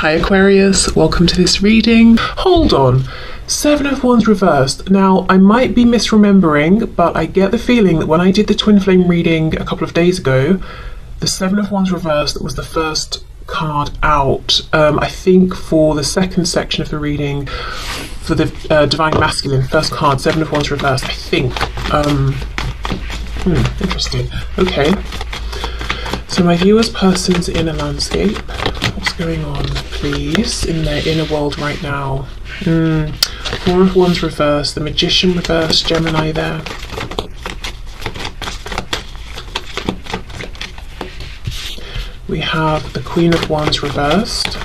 Hi Aquarius, welcome to this reading. Hold on, Seven of Wands reversed. Now, I might be misremembering, but I get the feeling that when I did the twin flame reading a couple of days ago, the Seven of Wands reversed was the first card out. I think for the second section of the reading, for the Divine Masculine, first card, Seven of Wands reversed, I think. Interesting. Okay. So my viewer's person's inner landscape. What's going on, please, in their inner world right now? Four of Wands reversed, the Magician reversed, Gemini there. We have the Queen of Wands reversed.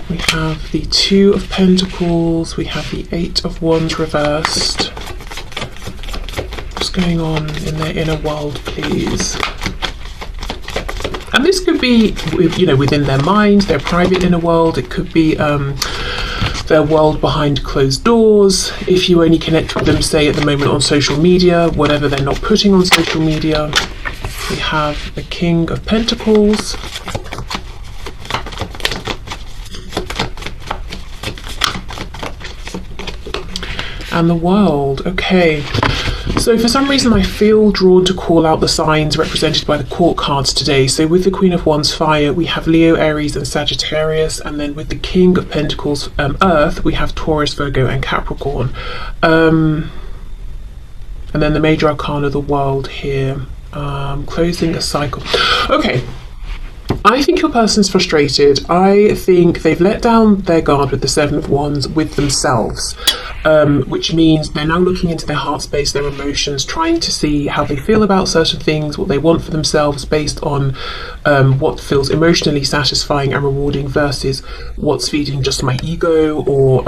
We have the Two of Pentacles. We have the Eight of Wands reversed. What's going on in their inner world, please? And this could be, within their mind, their private inner world. It could be their world behind closed doors. If you only connect with them, say at the moment on social media, whatever they're not putting on social media. We have the King of Pentacles. And the World. Okay. So for some reason I feel drawn to call out the signs represented by the court cards today. So with the Queen of Wands fire, we have Leo, Aries and Sagittarius, and then with the King of Pentacles Earth, we have Taurus, Virgo and Capricorn. And then the major arcana, the World here, closing a cycle. Okay. I think your person's frustrated. I think they've let down their guard with the Seven of Wands with themselves, which means they're now looking into their heart space, their emotions, trying to see how they feel about certain things, what they want for themselves based on what feels emotionally satisfying and rewarding versus what's feeding just my ego or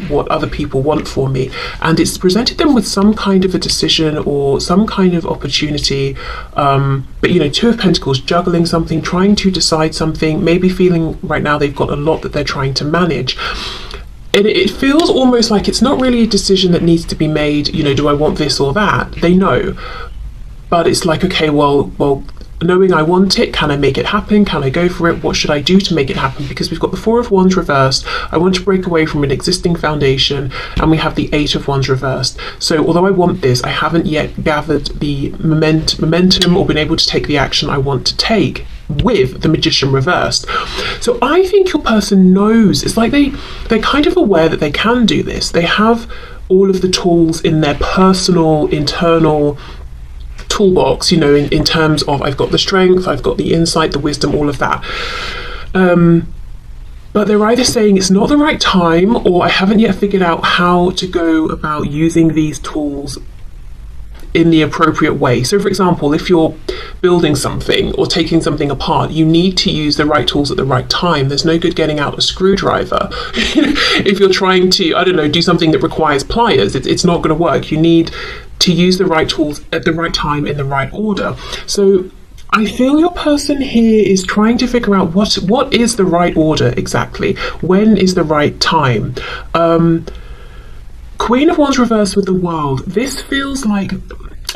what other people want for me. And it's presented them with some kind of a decision or some kind of opportunity. But Two of Pentacles, juggling something, trying to decide something, maybe feeling right now they've got a lot that they're trying to manage. And it feels almost like it's not really a decision that needs to be made, do I want this or that? They know. But it's like, okay, well, knowing I want it, can I make it happen? Can I go for it? What should I do to make it happen? Because we've got the Four of Wands reversed. I want to break away from an existing foundation, and we have the Eight of Wands reversed. So although I want this, I haven't yet gathered the momentum or been able to take the action I want to take with the Magician reversed. So I think your person knows. It's like they're kind of aware that they can do this. They have all of the tools in their personal, internal toolbox, in terms of I've got the strength, I've got the insight, the wisdom, all of that. But they're either saying it's not the right time, or I haven't yet figured out how to go about using these tools in the appropriate way. So for example, if you're building something or taking something apart, you need to use the right tools at the right time. There's no good getting out a screwdriver if you're trying to, do something that requires pliers. It's not going to work. You need to use the right tools at the right time in the right order. So I feel your person here is trying to figure out what is the right order exactly. When is the right time? Queen of Wands reversed with the World. This feels like,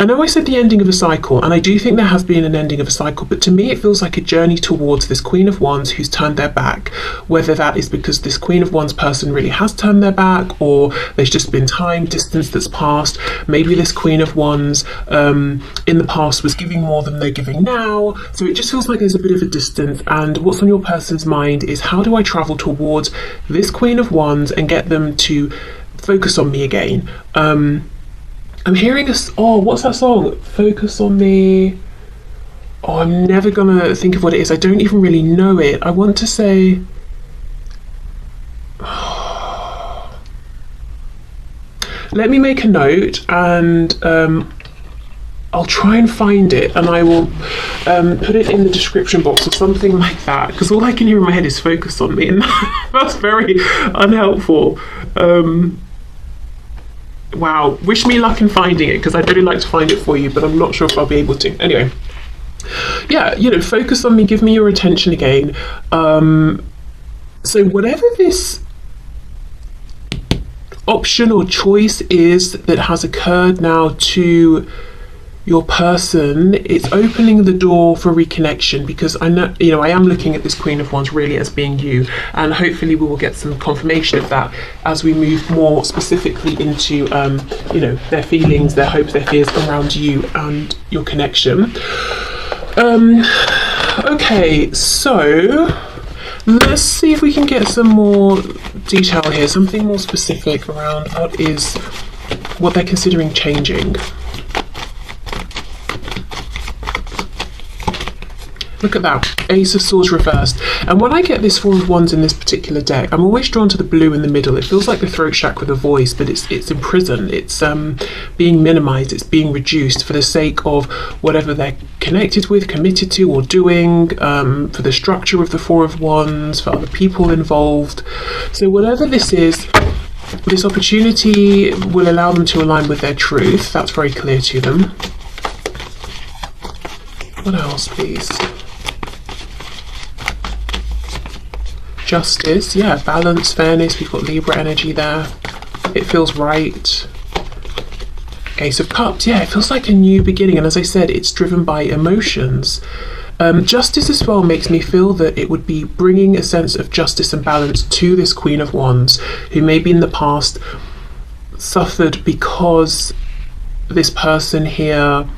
I know I said the ending of a cycle, and I do think there has been an ending of a cycle, but to me it feels like a journey towards this Queen of Wands who's turned their back, whether that is because this Queen of Wands person really has turned their back, or there's just been distance that's passed. Maybe this Queen of Wands in the past was giving more than they're giving now, so it just feels like there's a bit of a distance, and what's on your person's mind is, how do I travel towards this Queen of Wands and get them to focus on me again? I'm hearing what's that song? Focus on me. Oh, I'm never gonna think of what it is. I don't even really know it. I want to say, let me make a note, and I'll try and find it, and I will put it in the description box or something like that, because all I can hear in my head is focus on me, and that's very unhelpful. Wow, wish me luck in finding it, because I'd really like to find it for you, but I'm not sure if I'll be able to. Anyway, yeah, focus on me, give me your attention again. So whatever this option or choice is that has occurred now to your person, it's opening the door for reconnection, because I know, you know, I am looking at this Queen of Wands really as being you, and hopefully we will get some confirmation of that as we move more specifically into, you know, their feelings, their hopes, their fears around you and your connection. Okay, so let's see if we can get some more detail here, something more specific around what they're considering changing. Look at that, Ace of Swords reversed. And when I get this Four of Wands in this particular deck, I'm always drawn to the blue in the middle. It feels like the throat chakra, the voice, but it's imprisoned. It's being minimized. It's being reduced for the sake of whatever they're connected with, committed to, or doing, for the structure of the Four of Wands, for other people involved. So whatever this is, this opportunity will allow them to align with their truth. That's very clear to them. What else, please? Justice, yeah, balance, fairness. We've got Libra energy there. It feels right. Ace of Cups, yeah, it feels like a new beginning. And as I said, it's driven by emotions. Justice as well makes me feel that it would be bringing a sense of justice and balance to this Queen of Wands, who maybe in the past suffered because this person here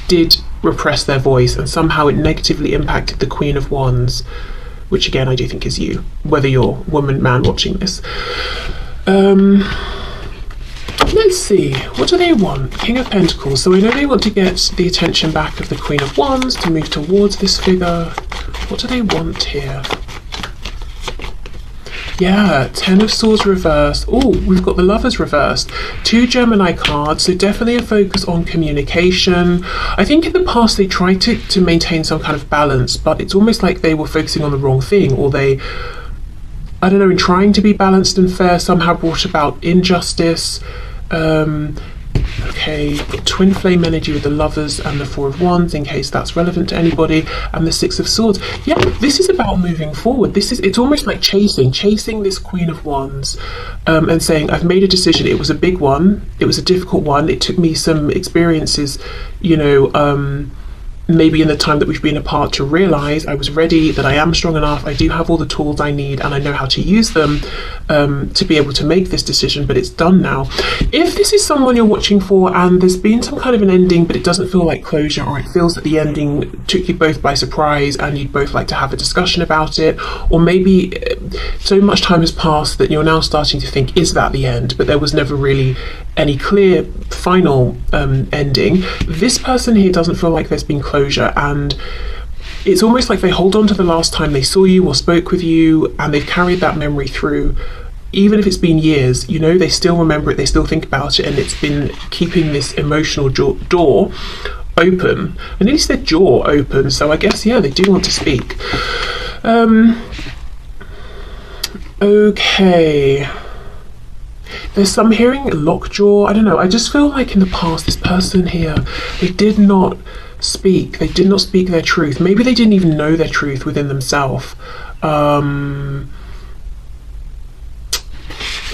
did repress their voice, and somehow it negatively impacted the Queen of Wands, which again I do think is you, whether you're woman, man watching this. Let's see, what do they want? King of Pentacles. So I know they want to get the attention back of the Queen of Wands to move towards this figure. What do they want here? Yeah, Ten of Swords reversed. Oh, we've got the Lovers reversed. Two Gemini cards, so definitely a focus on communication. I think in the past they tried to maintain some kind of balance, but it's almost like they were focusing on the wrong thing, or they, I don't know, in trying to be balanced and fair, somehow brought about injustice. Okay, twin flame energy with the Lovers and the Four of Wands, in case that's relevant to anybody, and the Six of Swords. Yeah, this is about moving forward. It's almost like chasing this Queen of Wands, and saying, I've made a decision. It was a big one. It was a difficult one. It took me some experiences, you know, maybe in the time that we've been apart, to realize I was ready, that I am strong enough, I do have all the tools I need, and I know how to use them to be able to make this decision, but it's done now. If this is someone you're watching for and there's been some kind of an ending, but it doesn't feel like closure, or it feels that the ending took you both by surprise and you'd both like to have a discussion about it, or maybe so much time has passed that you're now starting to think, is that the end? But there was never really any clear final ending. This person here doesn't feel like there's been closure, and it's almost like they hold on to the last time they saw you or spoke with you, and they've carried that memory through. Even if it's been years, you know, they still remember it, they still think about it, and it's been keeping this emotional door open. I nearly said jaw open, so I guess, yeah, they do want to speak. Okay. There's some hearing lockjaw. I don't know. I just feel like in the past, this person here, they did not speak. They did not speak their truth. Maybe they didn't even know their truth within themselves.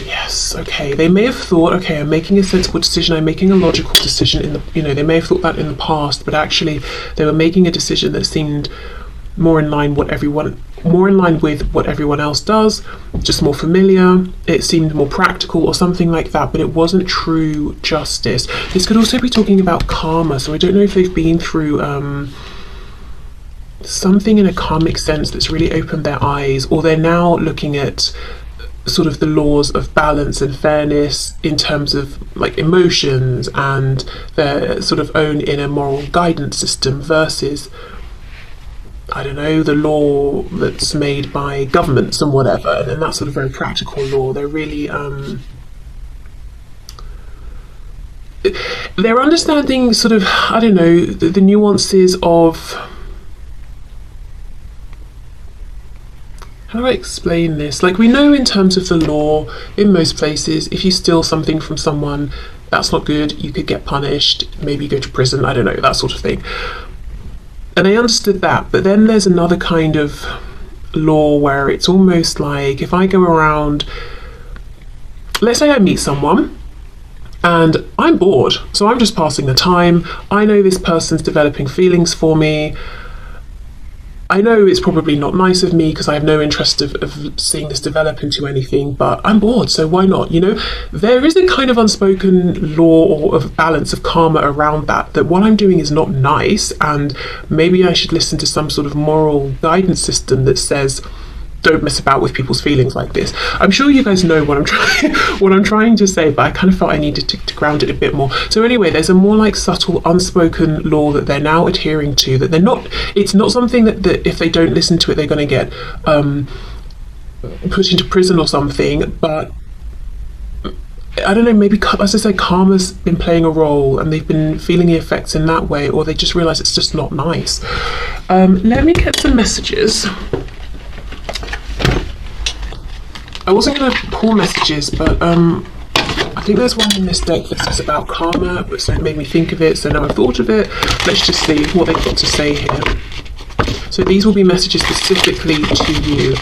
Yes, okay. They may have thought, okay, I'm making a sensible decision. I'm making a logical decision in the, you know, they may have thought that in the past, but actually they were making a decision that seemed more in line with what everyone else does, just more familiar. It seemed more practical or something like that, but it wasn't true justice. This could also be talking about karma, so I don't know if they've been through something in a karmic sense that's really opened their eyes, or they're now looking at sort of the laws of balance and fairness in terms of like emotions and their sort of own inner moral guidance system versus, I don't know, the law that's made by governments and whatever, and that sort of very practical law. They're really they're understanding sort of, I don't know, the nuances of, how do I explain this? Like, we know in terms of the law, in most places, if you steal something from someone, that's not good. You could get punished, maybe go to prison, I don't know, that sort of thing. And I understood that, but then there's another kind of law where it's almost like if I go around, let's say I meet someone and I'm bored, so I'm just passing the time. I know this person's developing feelings for me. I know it's probably not nice of me because I have no interest of seeing this develop into anything, but I'm bored, so why not? You know, there is a kind of unspoken law or of balance of karma around that what I'm doing is not nice, and maybe I should listen to some sort of moral guidance system that says, don't mess about with people's feelings like this. I'm sure you guys know what I'm trying to say, but I kind of felt I needed to ground it a bit more. So anyway, there's a more like subtle unspoken law that they're now adhering to, that it's not something that if they don't listen to it they're going to get put into prison or something, but I don't know, maybe, as I say, karma's been playing a role and they've been feeling the effects in that way, or they just realise it's just not nice. Let me get some messages. I wasn't going to pull messages, but I think there's one in this deck that's about karma, but so it made me think of it, so now I've thought of it. Let's just see what they've got to say here. So these will be messages specifically to you.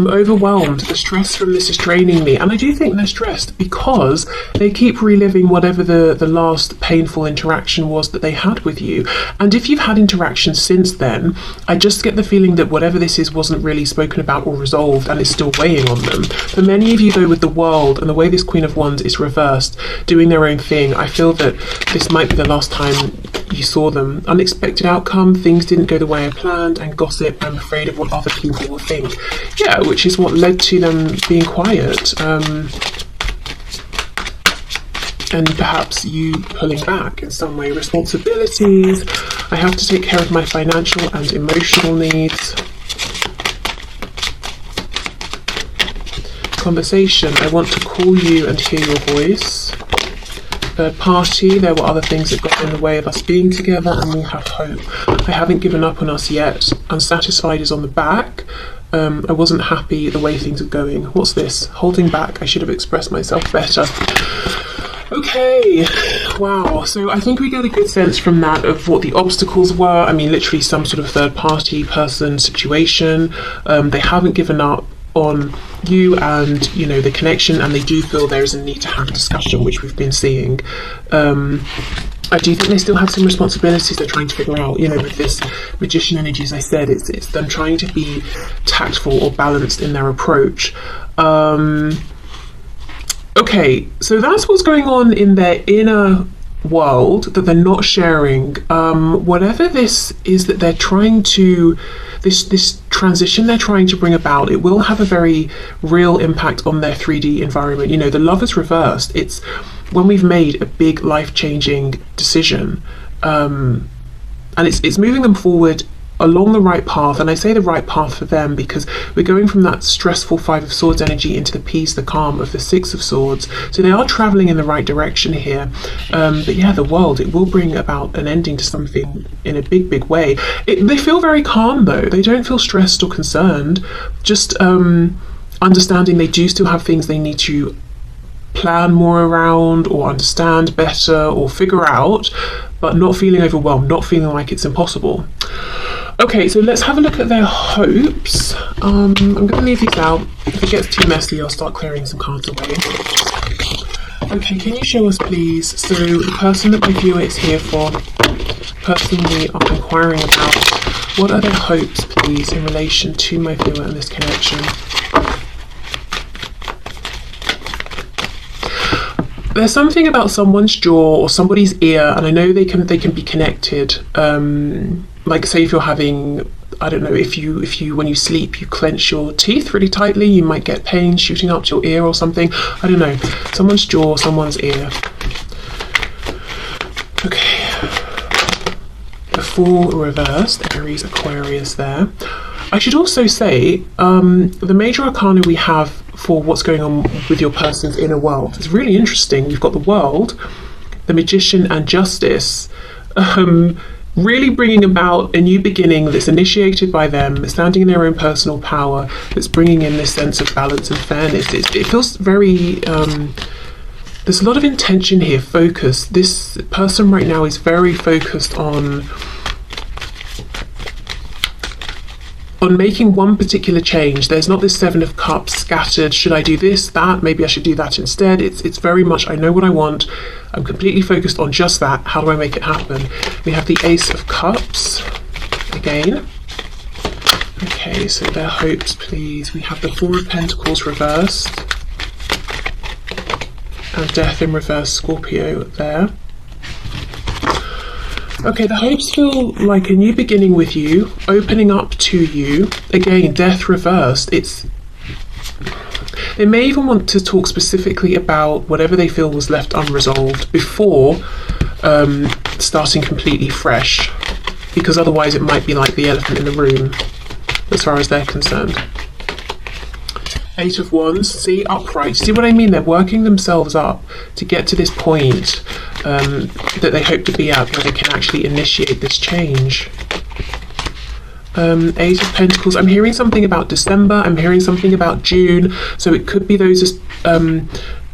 Overwhelmed. The stress from this is draining me, and I do think they're stressed because they keep reliving whatever the last painful interaction was that they had with you. And if you've had interactions since then, I just get the feeling that whatever this is wasn't really spoken about or resolved, and it's still weighing on them. For many of you though, with the World and the way this Queen of Wands is reversed, doing their own thing, I feel that this might be the last time you saw them. Unexpected outcome, things didn't go the way I planned, and gossip, I'm afraid of what other people will think. Yeah, which is what led to them being quiet, and perhaps you pulling back in some way. Responsibilities, I have to take care of my financial and emotional needs. Conversation, I want to call you and hear your voice. Third party, there were other things that got in the way of us being together, and we have hope. I haven't given up on us yet. Unsatisfied is on the back. I wasn't happy the way things are going. What's this? Holding back. I should have expressed myself better. Okay, wow. So I think we get a good sense from that of what the obstacles were. I mean, literally some sort of third party person situation. They haven't given up on you and, you know, the connection, and they do feel there is a need to have a discussion, which we've been seeing. I do think they still have some responsibilities they're trying to figure out, you know, with this Magician energy. As I said, it's them trying to be tactful or balanced in their approach. Okay, so that's what's going on in their inner world that they're not sharing. Whatever this is that they're trying to, this transition they're trying to bring about, it will have a very real impact on their 3D environment. You know, the Love is reversed. It's when we've made a big life-changing decision, and it's moving them forward along the right path. And I say the right path for them because we're going from that stressful Five of Swords energy into the peace, the calm of the Six of Swords. So they are traveling in the right direction here. But yeah, the World, it will bring about an ending to something in a big way. They feel very calm though. They don't feel stressed or concerned. Just understanding they do still have things they need to plan more around or understand better or figure out, but not feeling overwhelmed, not feeling like it's impossible. Okay, so let's have a look at their hopes. I'm going to leave these out. If it gets too messy, I'll start clearing some cards away. Okay, can you show us please? So the person that my viewer is here for, person we are inquiring about, what are their hopes please in relation to my viewer and this connection? There's something about someone's jaw or somebody's ear, and I know they can be connected. Like say if you're having, I don't know, if you when you sleep you clench your teeth really tightly, you might get pain shooting up to your ear or something. I don't know, someone's jaw, someone's ear. Okay, the Fool reversed, Aries, Aquarius there. I should also say the major arcana we have for what's going on with your person's inner world is really interesting. We've got the World, the Magician and Justice, really bringing about a new beginning that's initiated by them, standing in their own personal power, that's bringing in this sense of balance and fairness. It feels very There's a lot of intention here, focus. This person right now is very focused on making one particular change. There's not this Seven of Cups scattered, should I do this, that, maybe I should do that instead. It's very much, I know what I want, I'm completely focused on just that, how do I make it happen? We have the Ace of Cups again. Okay, so their hopes, please. We have the Four of Pentacles reversed and Death in reverse, Scorpio there. Okay, the hopes feel like a new beginning with you, opening up to you. Again, Death reversed. They may even want to talk specifically about whatever they feel was left unresolved before starting completely fresh, because otherwise it might be like the elephant in the room as far as they're concerned. Eight of Wands, see, upright. See what I mean? They're working themselves up to get to this point that they hope to be at, where they can actually initiate this change. Eight of Pentacles. I'm hearing something about December. I'm hearing something about June. So it could be those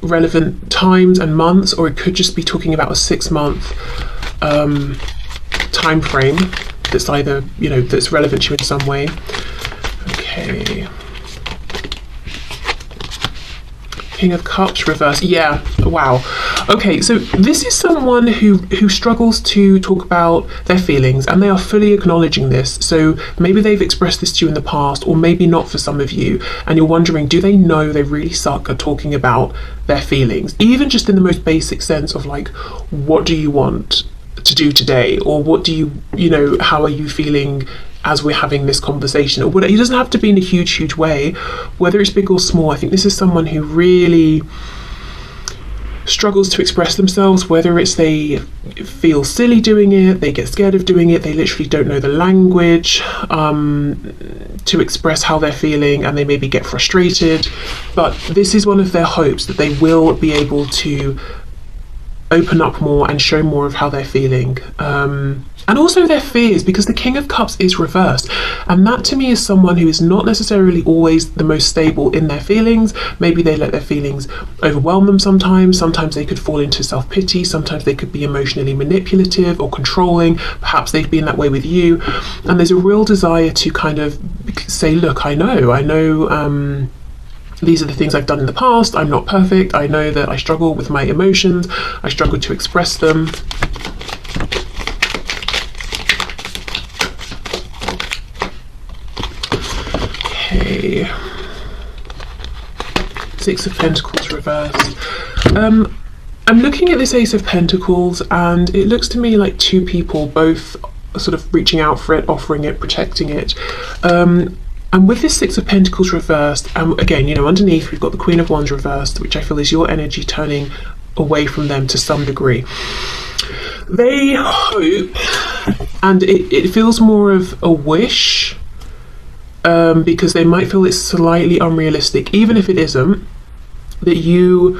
relevant times and months, or it could just be talking about a 6-month time frame that's either, you know, that's relevant to you in some way. Okay. King of Cups reverse. Yeah, wow. Okay, so this is someone who struggles to talk about their feelings, and they are fully acknowledging this. So maybe they've expressed this to you in the past, or maybe not for some of you, and you're wondering, do they know they really suck at talking about their feelings, even just in the most basic sense of like, what do you want to do today, or what do you know, how are you feeling as we're having this conversation, or whatever. It doesn't have to be in a huge way, whether it's big or small. I think this is someone who really struggles to express themselves, whether it's they feel silly doing it, they get scared of doing it, they literally don't know the language to express how they're feeling, and they maybe get frustrated. But this is one of their hopes, that they will be able to open up more and show more of how they're feeling. And also their fears, because the King of Cups is reversed, and that to me is someone who is not necessarily always the most stable in their feelings. Maybe they let their feelings overwhelm them sometimes. Sometimes they could fall into self-pity. Sometimes they could be emotionally manipulative or controlling. Perhaps they've been that way with you, and there's a real desire to kind of say, look, I know these are the things I've done in the past. I'm not perfect. I know that I struggle with my emotions. I struggle to express them. Okay. Six of Pentacles reversed. I'm looking at this Ace of Pentacles, and it looks to me like two people, both sort of reaching out for it, offering it, protecting it. And with this Six of Pentacles reversed, again, you know, underneath we've got the Queen of Wands reversed, which I feel is your energy turning away from them to some degree. They hope, and it feels more of a wish, because they might feel it's slightly unrealistic, even if it isn't, that you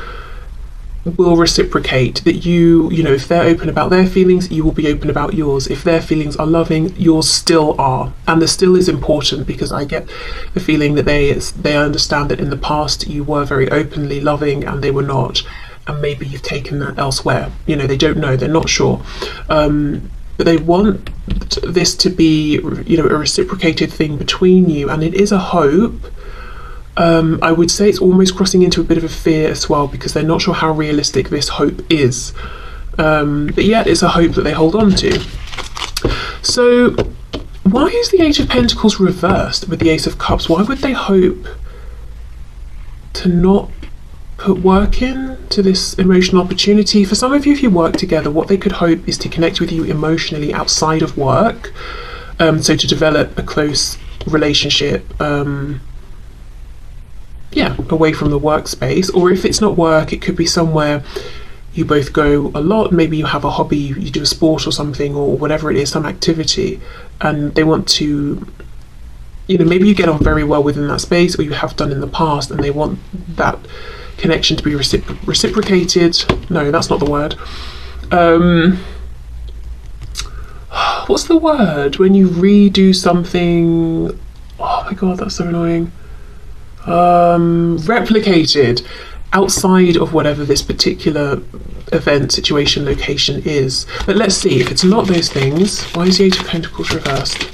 will reciprocate, that you know, if they're open about their feelings, you will be open about yours. If their feelings are loving, yours still are. And the still is important, because I get the feeling that they understand that in the past you were very openly loving and they were not, and maybe you've taken that elsewhere. You know, they don't know, they're not sure, but they want this to be, you know, a reciprocated thing between you, and it is a hope. I would say it's almost crossing into a bit of a fear as well, because they're not sure how realistic this hope is, but yet it's a hope that they hold on to. So why is the Eight of Pentacles reversed with the Ace of Cups? Why would they hope to not put work in to this emotional opportunity? For some of you, if you work together, what they could hope is to connect with you emotionally outside of work, so to develop a close relationship, away from the workspace. Or if it's not work, it could be somewhere you both go a lot. Maybe you have a hobby, you do a sport or something, or whatever it is, some activity, and they want to, you know, maybe you get on very well within that space, or you have done in the past, and they want that connection to be reciprocated. No, that's not the word. What's the word when you redo something? Oh my god, that's so annoying. Replicated. outside of whatever this particular event, situation, location is. But let's see, if it's not those things, why is the Eight of Pentacles reversed?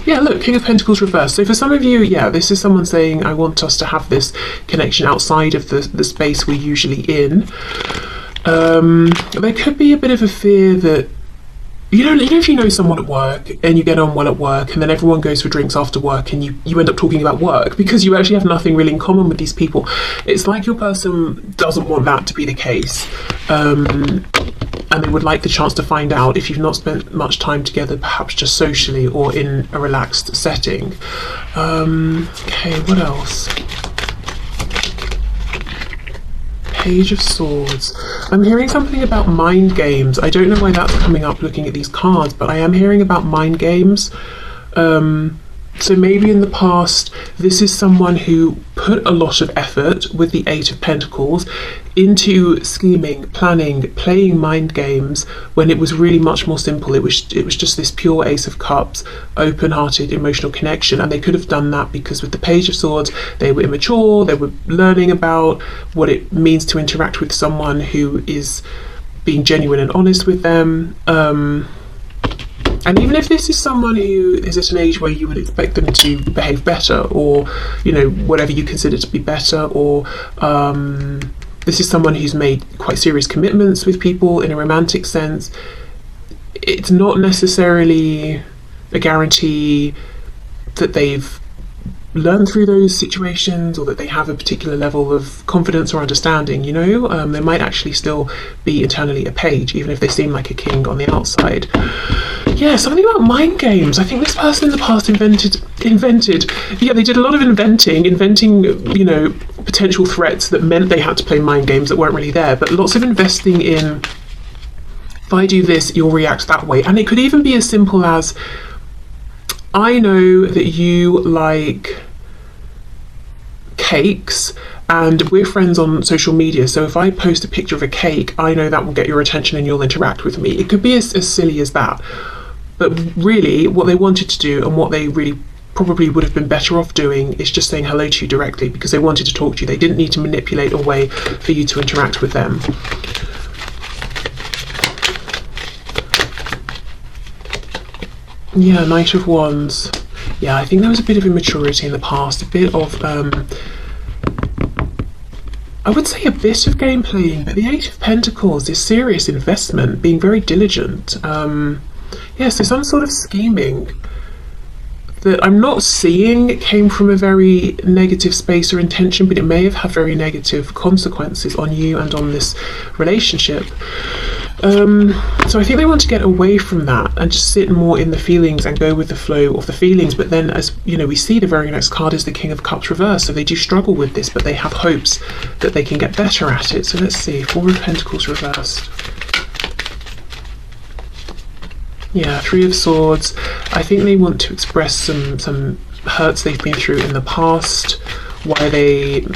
Yeah, look, King of Pentacles reversed. So for some of you, yeah, this is someone saying, I want us to have this connection outside of the space we're usually in. There could be a bit of a fear that, you know, if you know someone at work and you get on well at work and then everyone goes for drinks after work and you end up talking about work because you actually have nothing really in common with these people. It's like your person doesn't want that to be the case. And they would like the chance to find out if you've not spent much time together, perhaps just socially or in a relaxed setting. Okay, what else? Page of Swords. I'm hearing something about mind games. I don't know why that's coming up looking at these cards, but I am hearing about mind games. So maybe in the past, this is someone who put a lot of effort with the Eight of Pentacles into scheming, planning, playing mind games when it was really much more simple. It was just this pure Ace of Cups, open-hearted, emotional connection, and they could have done that because with the Page of Swords, they were immature, they were learning about what it means to interact with someone who is being genuine and honest with them. And even if this is someone who is at an age where you would expect them to behave better, or, you know, whatever you consider to be better, or this is someone who's made quite serious commitments with people in a romantic sense, it's not necessarily a guarantee that they've learn through those situations or that they have a particular level of confidence or understanding, you know. They might actually still be internally a page, even if they seem like a king on the outside. Yeah, something about mind games. I think this person in the past invented. Yeah, they did a lot of inventing, you know, potential threats that meant they had to play mind games that weren't really there, but lots of investing in, if I do this, you'll react that way. And it could even be as simple as, I know that you like cakes and we're friends on social media, so if I post a picture of a cake, I know that will get your attention and you'll interact with me. It could be as silly as that. But really, what they wanted to do and what they really probably would have been better off doing is just saying hello to you directly because they wanted to talk to you. They didn't need to manipulate a way for you to interact with them. Yeah, Knight of Wands. Yeah, I think there was a bit of immaturity in the past, a bit of, I would say a bit of game playing, but the Eight of Pentacles is serious investment, being very diligent. Yeah, so some sort of scheming that I'm not seeing came from a very negative space or intention, but it may have had very negative consequences on you and on this relationship. So I think they want to get away from that and just sit more in the feelings and go with the flow of the feelings. But then, as you know, we see the very next card is the King of Cups reversed. So they do struggle with this, but they have hopes that they can get better at it. So let's see, Four of Pentacles reversed. Yeah, Three of Swords. I think they want to express some hurts they've been through in the past, why they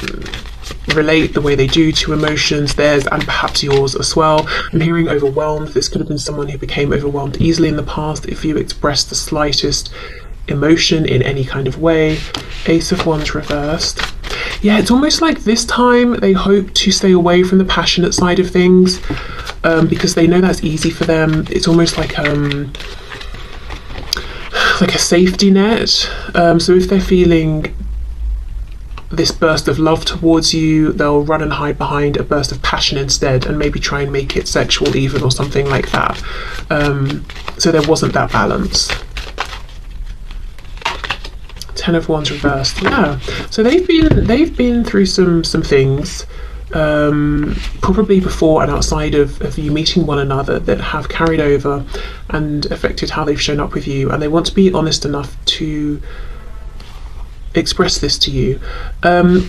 relate the way they do to emotions, theirs and perhaps yours as well. I'm hearing overwhelmed. This could have been someone who became overwhelmed easily in the past if you expressed the slightest emotion in any kind of way. Ace of Wands reversed. Yeah, it's almost like this time they hope to stay away from the passionate side of things because they know that's easy for them. It's almost like a safety net. So if they're feeling this burst of love towards you, they'll run and hide behind a burst of passion instead and maybe try and make it sexual even or something like that. So there wasn't that balance. Ten of Wands reversed. Yeah, so they've been through some things probably before and outside of you meeting one another that have carried over and affected how they've shown up with you, and they want to be honest enough to express this to you.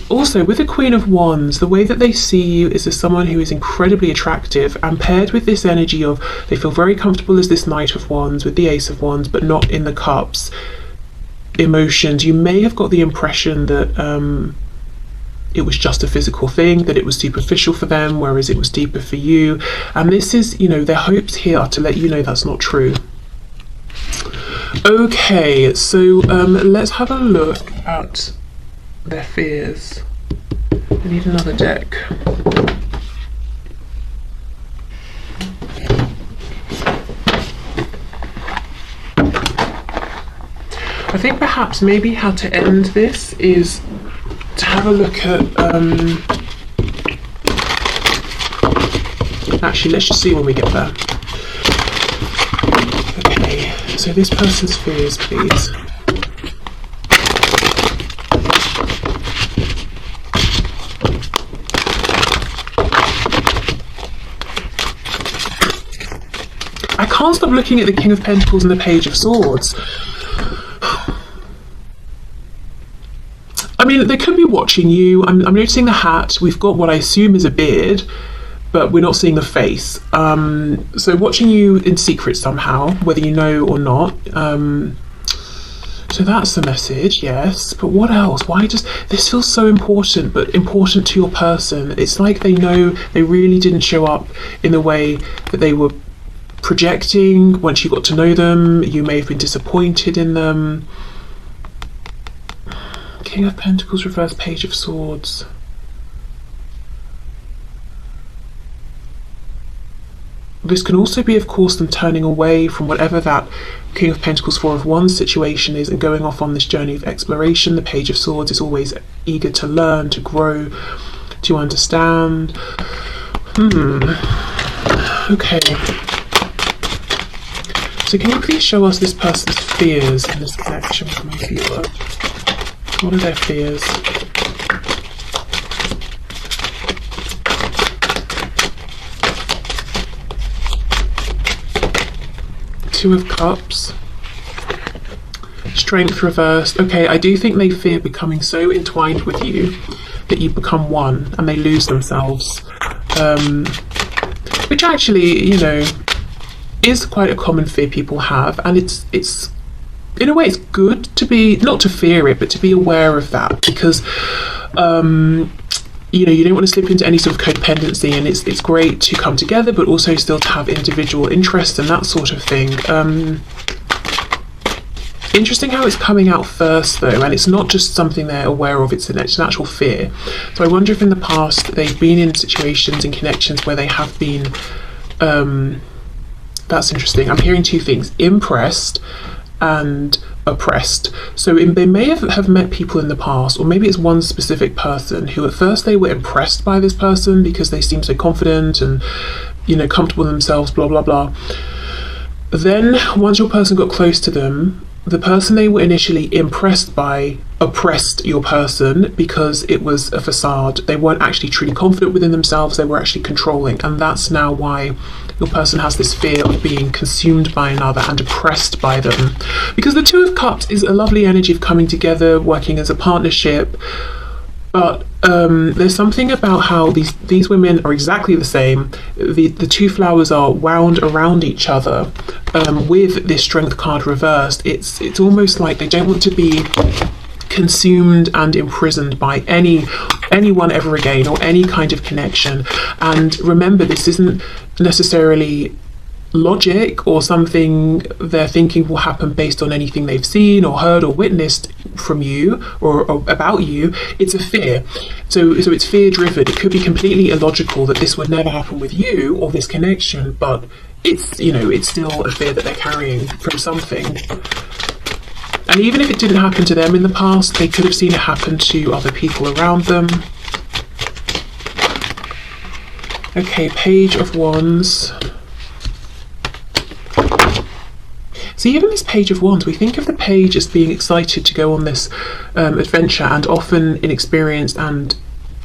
Also, with the Queen of Wands, the way that they see you is as someone who is incredibly attractive, and paired with this energy of they feel very comfortable as this Knight of Wands with the Ace of Wands, but not in the cups emotions. You may have got the impression that it was just a physical thing, that it was superficial for them, whereas it was deeper for you. And this is, you know, their hopes here are to let you know that's not true. Okay, so let's have a look at their fears. I need another deck. I think perhaps maybe how to end this is to have a look at actually, let's just see when we get there. Okay, so this person's fears, please. I can't stop looking at the King of Pentacles and the Page of Swords. I mean, they could be watching you. I'm noticing the hat. We've got what I assume is a beard, but we're not seeing the face. So watching you in secret somehow, whether you know or not. So that's the message, yes. But what else? Why does this feel so important, but important to your person? It's like they know they really didn't show up in the way that they were projecting. Once you got to know them, you may have been disappointed in them. King of Pentacles, reverse, Page of Swords. This can also be, of course, them turning away from whatever that King of Pentacles, Four of Wands situation is and going off on this journey of exploration. The Page of Swords is always eager to learn, to grow, to understand. Okay. So can you please show us this person's fears in this connection with my viewer? What are their fears? Two of Cups. Strength reversed. Okay, I do think they fear becoming so entwined with you that you become one and they lose themselves. Which actually, you know, is quite a common fear people have, and it's in a way it's good to be, not to fear it, but to be aware of that, because you know, you don't want to slip into any sort of codependency, and it's great to come together but also still to have individual interests and that sort of thing. Interesting how it's coming out first though, and it's not just something they're aware of, it's an actual fear. So I wonder if in the past they've been in situations and connections where they have been that's interesting. I'm hearing two things: impressed and oppressed. So they may have met people in the past, or maybe it's one specific person who at first they were impressed by this person because they seemed so confident and, you know, comfortable in themselves, blah blah blah. Then once your person got close to them, the person they were initially impressed by oppressed your person because it was a facade. They weren't actually truly confident within themselves, they were actually controlling, and that's now why your person has this fear of being consumed by another and oppressed by them. Because the Two of Cups is a lovely energy of coming together, working as a partnership, but there's something about how these women are exactly the same. The two flowers are wound around each other with this Strength card reversed. It's almost like they don't want to be consumed and imprisoned by anyone ever again, or any kind of connection. And remember, this isn't necessarily logic or something they're thinking will happen based on anything they've seen or heard or witnessed from you or about you. It's a fear. So it's fear driven. It could be completely illogical that this would never happen with you or this connection, but it's, you know, it's still a fear that they're carrying from something. And even if it didn't happen to them in the past, they could have seen it happen to other people around them. Okay, Page of Wands. So even this Page of Wands, we think of the page as being excited to go on this adventure, and often inexperienced and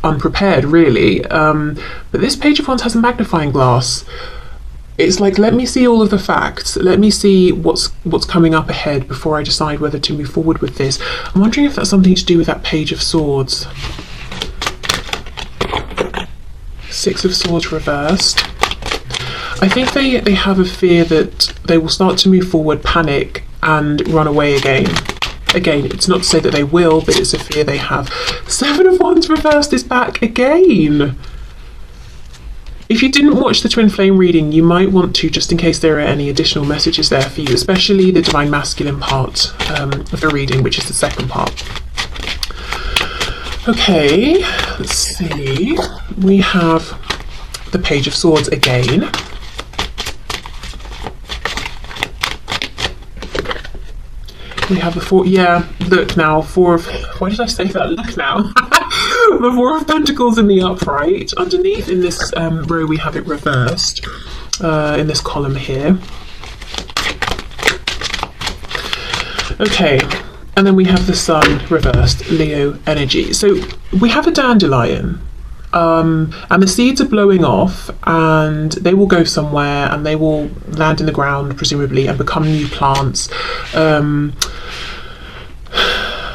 unprepared, really. But this Page of Wands has a magnifying glass. It's like, let me see all of the facts. Let me see what's coming up ahead before I decide whether to move forward with this. I'm wondering if that's something to do with that Page of Swords. Six of Swords reversed. I think they have a fear that they will start to move forward, panic, and run away again. Again, it's not to say that they will, but it's a fear they have. Seven of Wands reversed is back again. If you didn't watch the twin flame reading, you might want to, just in case there are any additional messages there for you, especially the divine masculine part of the reading, which is the second part. Okay, let's see. We have the Page of Swords again. We have the four, yeah, look now, why did I say that? Look now. The Four of Pentacles in the upright. Underneath in this row we have it reversed, in this column here. Okay, and then we have the Sun reversed, Leo energy. So we have a dandelion. And the seeds are blowing off, and they will go somewhere and they will land in the ground presumably and become new plants.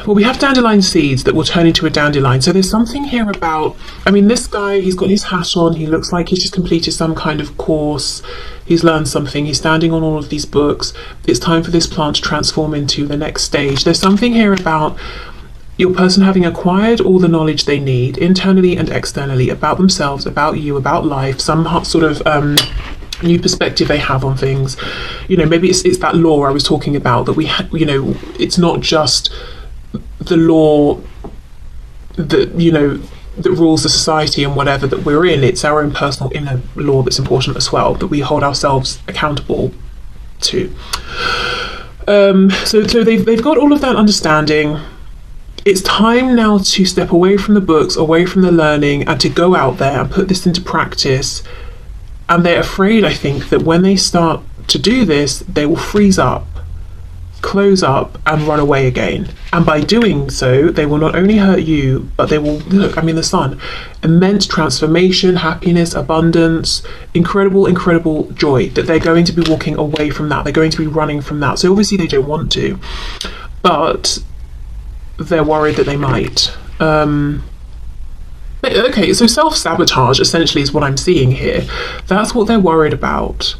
Well, we have dandelion seeds that will turn into a dandelion. So there's something here about, I mean, this guy, he's got his hat on, he looks like he's just completed some kind of course, he's learned something, he's standing on all of these books. It's time for this plant to transform into the next stage. There's something here about your person having acquired all the knowledge they need, internally and externally, about themselves, about you, about life, some sort of new perspective they have on things. You know, maybe it's that law I was talking about, that we, you know, it's not just the law that, you know, that rules the society and whatever that we're in. It's our own personal inner law that's important as well, that we hold ourselves accountable to. So they've got all of that understanding. It's time now to step away from the books, away from the learning, and to go out there and put this into practice. And they're afraid, I think, that when they start to do this, they will freeze up, close up, and run away again. And by doing so, they will not only hurt you, but they will, look, I mean, the Sun, immense transformation, happiness, abundance, incredible joy, that they're going to be walking away from that. They're going to be running from that. So obviously they don't want to, but they're worried that they might. Okay, so self-sabotage essentially is what I'm seeing here. That's what they're worried about.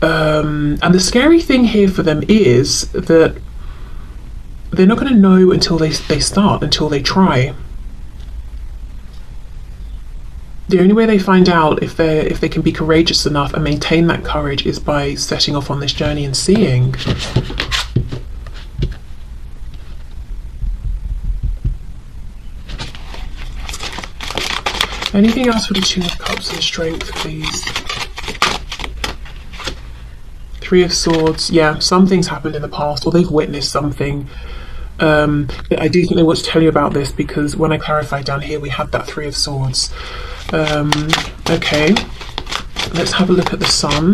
And the scary thing here for them is that they're not going to know until they start, until they try. The only way they find out if they can be courageous enough and maintain that courage is by setting off on this journey and seeing. Anything else for the Two of Cups and Strength, please? Three of Swords. Yeah, something's happened in the past, or they've witnessed something. I do think they want to tell you about this, because when I clarified down here, we had that Three of Swords. Okay, let's have a look at the Sun.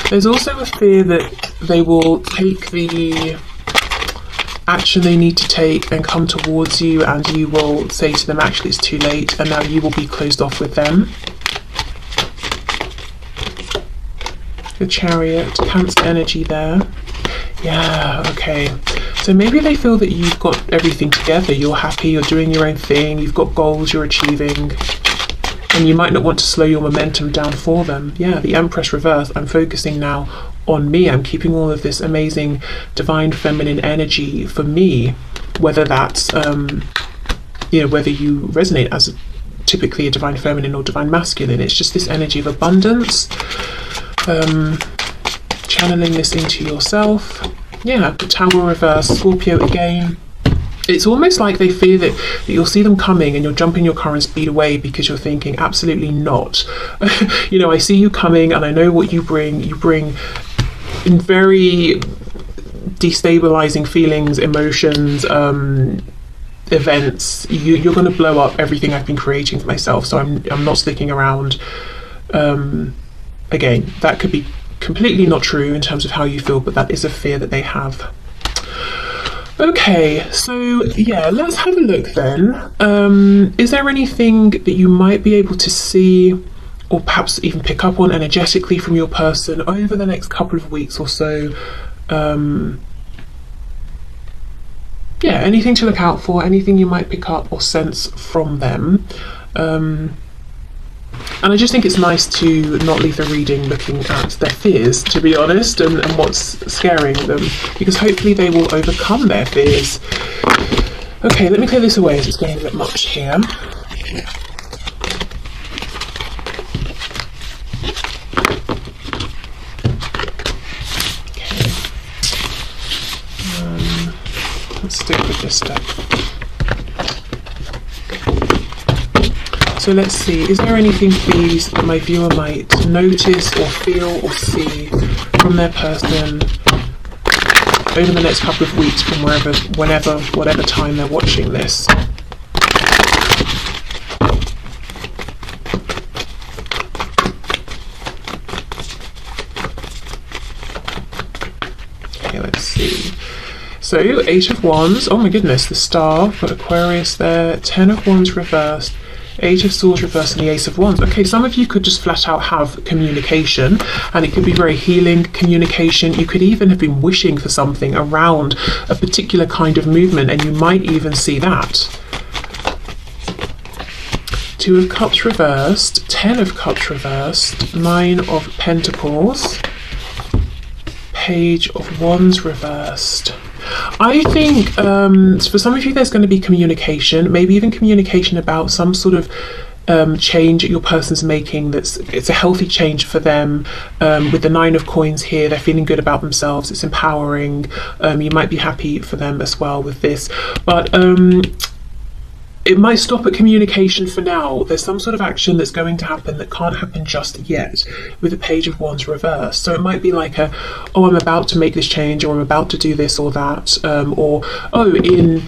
There's also a fear that they will take the action they need to take and come towards you, and you will say to them, actually it's too late, and now you will be closed off with them. The Chariot, Cancer energy there. Yeah, okay. So maybe they feel that you've got everything together, you're happy, you're doing your own thing, you've got goals you're achieving, and you might not want to slow your momentum down for them. Yeah, the Empress reverse. I'm focusing now on me. I'm keeping all of this amazing divine feminine energy for me, whether that's you know, whether you resonate as typically a divine feminine or divine masculine. It's just this energy of abundance, channeling this into yourself. Yeah, the Tower reverse, Scorpio again. It's almost like they fear that you'll see them coming and you'll jump in your car and speed away, because you're thinking, absolutely not. You know, I see you coming and I know what you bring. You bring in very destabilizing feelings, emotions, events. You're going to blow up everything I've been creating for myself, so I'm not sticking around. Again, that could be completely not true in terms of how you feel, but that is a fear that they have. Okay, so yeah, let's have a look then. Is there anything that you might be able to see, or perhaps even pick up on energetically from your person over the next couple of weeks or so? Yeah, anything to look out for, anything you might pick up or sense from them. And I just think it's nice to not leave the reading looking at their fears, to be honest, and what's scaring them, because hopefully they will overcome their fears. Okay, let me clear this away as it's getting a bit much here. Let's stick with this deck. So let's see, is there anything, please, that my viewer might notice or feel or see from their person over the next couple of weeks, from wherever, whenever, whatever time they're watching this? Okay, let's see. So, 8 of Wands, oh my goodness, the Star, got Aquarius there, 10 of Wands reversed, 8 of Swords reversed, and the Ace of Wands. Okay, some of you could just flat out have communication, and it could be very healing communication. You could even have been wishing for something around a particular kind of movement, and you might even see that. 2 of Cups reversed, 10 of Cups reversed, 9 of Pentacles, Page of Wands reversed. I think for some of you there's going to be communication, maybe even communication about some sort of change that your person's making. It's a healthy change for them. With the 9 of Coins here, they're feeling good about themselves. It's empowering. You might be happy for them as well with this, but it might stop at communication for now. There's some sort of action that's going to happen that can't happen just yet with the Page of Wands reversed. So it might be like oh, I'm about to make this change, or I'm about to do this or that, or oh, in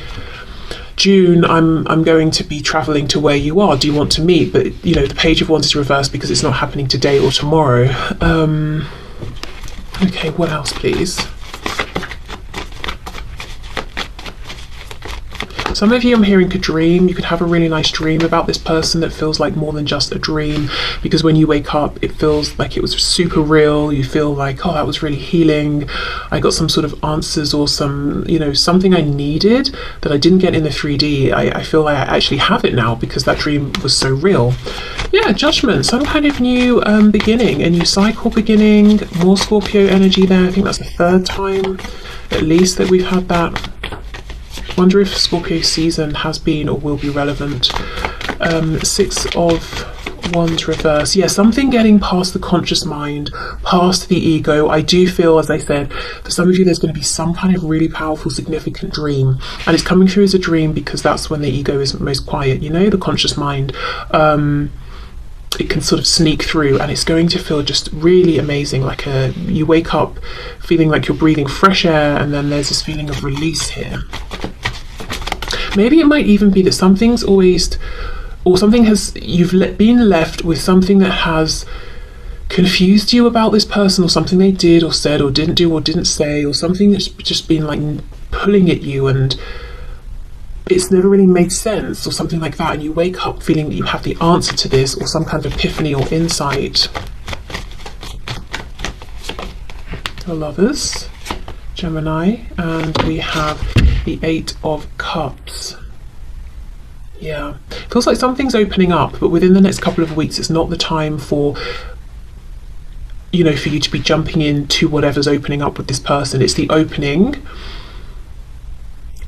June I'm going to be traveling to where you are. Do you want to meet? But you know, the Page of Wands is reversed because it's not happening today or tomorrow. Okay, what else, please? Some of you, I'm hearing, could dream. You could have a really nice dream about this person that feels like more than just a dream, because when you wake up it feels like it was super real. You feel like, oh, that was really healing. I got some sort of answers, or some, you know, something I needed that I didn't get in the 3D. I feel like I actually have it now because that dream was so real. Yeah, Judgment, some kind of new beginning, a new cycle beginning, more Scorpio energy there. I think that's the 3rd time at least that we've had that. Wonder if Scorpio season has been or will be relevant. 6 of Wands reverse. Yeah, something getting past the conscious mind, past the ego. I do feel, as I said, for some of you there's going to be some kind of really powerful, significant dream, and it's coming through as a dream because that's when the ego is most quiet, you know, the conscious mind. It can sort of sneak through, and it's going to feel just really amazing, like you wake up feeling like you're breathing fresh air, and then there's this feeling of release here. Maybe it might even be that something's always, or something has, you've been left with something that has confused you about this person, or something they did or said or didn't do or didn't say, or something that's just been like pulling at you and it's never really made sense, or something like that, and you wake up feeling that you have the answer to this, or some kind of epiphany or insight. The Lovers, Gemini, and we have the 8 of Cups. Yeah, feels like something's opening up, but within the next couple of weeks it's not the time for, you know, for you to be jumping into whatever's opening up with this person. It's the opening,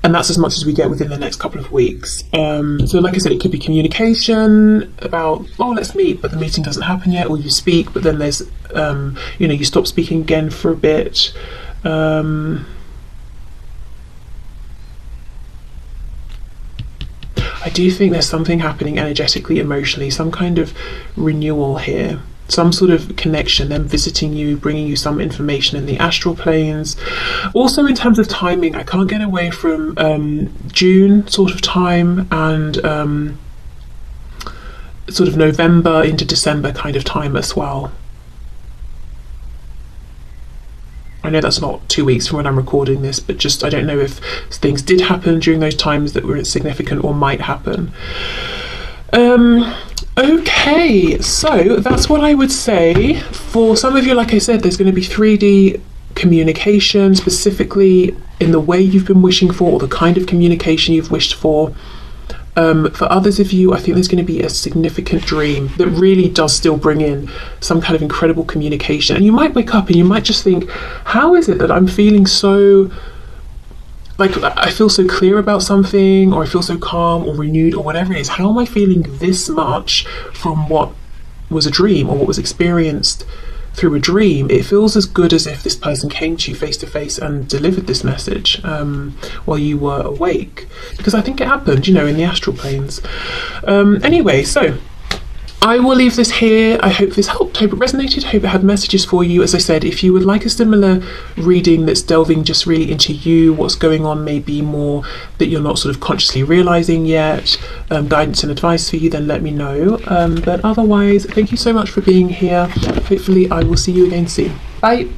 and that's as much as we get within the next couple of weeks. So like I said, it could be communication about, oh, let's meet, but the meeting doesn't happen yet, or you speak, but then there's you know, you stop speaking again for a bit. I do think there's something happening energetically, emotionally, some kind of renewal here, some sort of connection, them visiting you, bringing you some information in the astral planes. Also in terms of timing, I can't get away from June sort of time, and sort of November into December kind of time as well. I know that's not 2 weeks from when I'm recording this, but just, I don't know if things did happen during those times that were significant or might happen. Okay, so that's what I would say. For some of you, like I said, there's going to be 3D communication, specifically in the way you've been wishing for, or the kind of communication you've wished for. For others of you, I think there's going to be a significant dream that really does still bring in some kind of incredible communication. And you might wake up and you might just think, how is it that I'm feeling so like I feel so clear about something, or I feel so calm or renewed or whatever it is. How am I feeling this much from what was a dream or what was experienced through a dream? It feels as good as if this person came to you face to face and delivered this message while you were awake, because I think it happened, you know, in the astral planes. Anyway, so I will leave this here. I hope this helped, hope it resonated, hope it had messages for you. As I said, if you would like a similar reading that's delving just really into you, what's going on, maybe more that you're not sort of consciously realizing yet, guidance and advice for you, then let me know. But otherwise, thank you so much for being here. Hopefully I will see you again soon. Bye.